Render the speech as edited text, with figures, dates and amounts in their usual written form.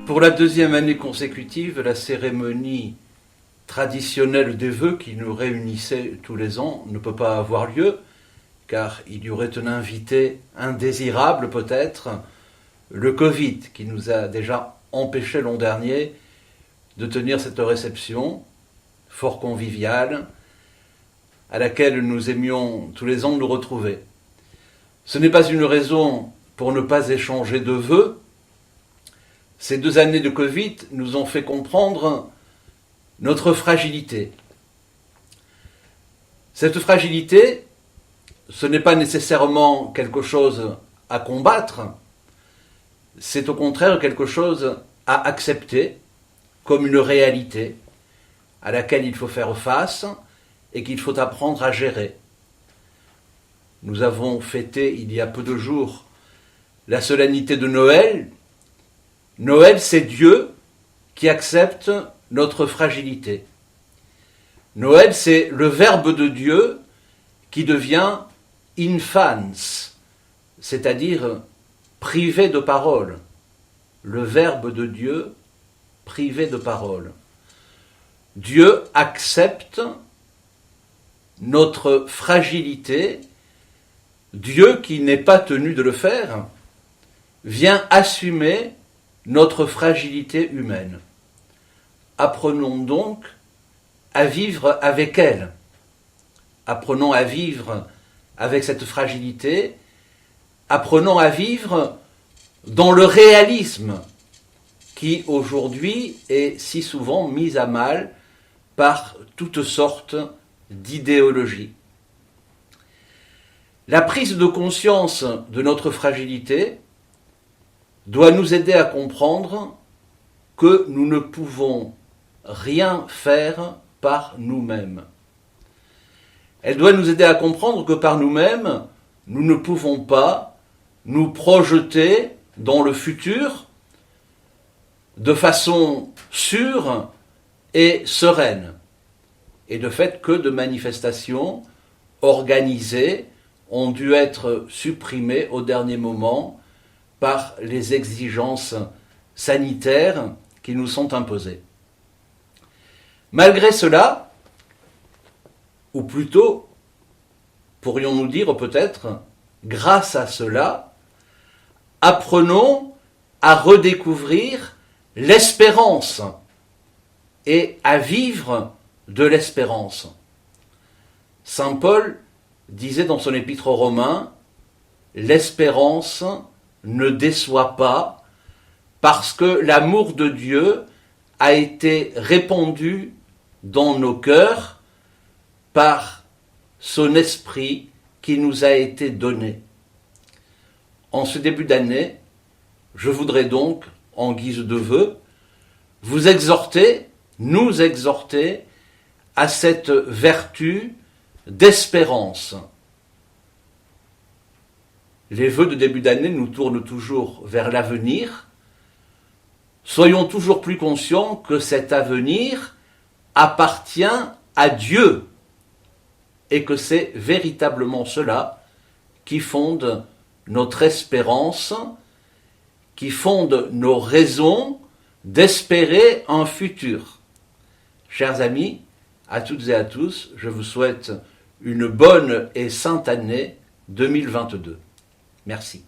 Pour la deuxième année consécutive, la cérémonie traditionnelle des vœux qui nous réunissait tous les ans ne peut pas avoir lieu, car il y aurait un invité indésirable peut-être, le Covid, qui nous a déjà empêché l'an dernier de tenir cette réception fort conviviale, à laquelle nous aimions tous les ans nous retrouver. Ce n'est pas une raison pour ne pas échanger de vœux. Ces 2 années de Covid nous ont fait comprendre notre fragilité. Cette fragilité, ce n'est pas nécessairement quelque chose à combattre, c'est au contraire quelque chose à accepter comme une réalité à laquelle il faut faire face et qu'il faut apprendre à gérer. Nous avons fêté il y a peu de jours la solennité de Noël. Noël, c'est Dieu qui accepte notre fragilité. Noël, c'est le Verbe de Dieu qui devient infans, c'est-à-dire privé de parole. Le Verbe de Dieu privé de parole. Dieu accepte notre fragilité. Dieu, qui n'est pas tenu de le faire, vient assumer notre fragilité humaine. Apprenons donc à vivre avec elle. Apprenons à vivre avec cette fragilité. Apprenons à vivre dans le réalisme qui aujourd'hui est si souvent mis à mal par toutes sortes d'idéologies. La prise de conscience de notre fragilité doit nous aider à comprendre que nous ne pouvons rien faire par nous-mêmes. Elle doit nous aider à comprendre que par nous-mêmes, nous ne pouvons pas nous projeter dans le futur de façon sûre et sereine. Et de fait, que de manifestations organisées ont dû être supprimées au dernier moment par les exigences sanitaires qui nous sont imposées. Malgré cela, ou plutôt, pourrions-nous dire peut-être, grâce à cela, apprenons à redécouvrir l'espérance et à vivre de l'espérance. Saint Paul disait dans son épître aux Romains, « L'espérance ne déçoit pas, parce que l'amour de Dieu a été répandu dans nos cœurs par son esprit qui nous a été donné. » En ce début d'année, je voudrais donc, en guise de vœu, vous exhorter, nous exhorter à cette vertu d'espérance. Les vœux de début d'année nous tournent toujours vers l'avenir. Soyons toujours plus conscients que cet avenir appartient à Dieu et que c'est véritablement cela qui fonde notre espérance, qui fonde nos raisons d'espérer un futur. Chers amis, à toutes et à tous, je vous souhaite une bonne et sainte année 2022. Merci.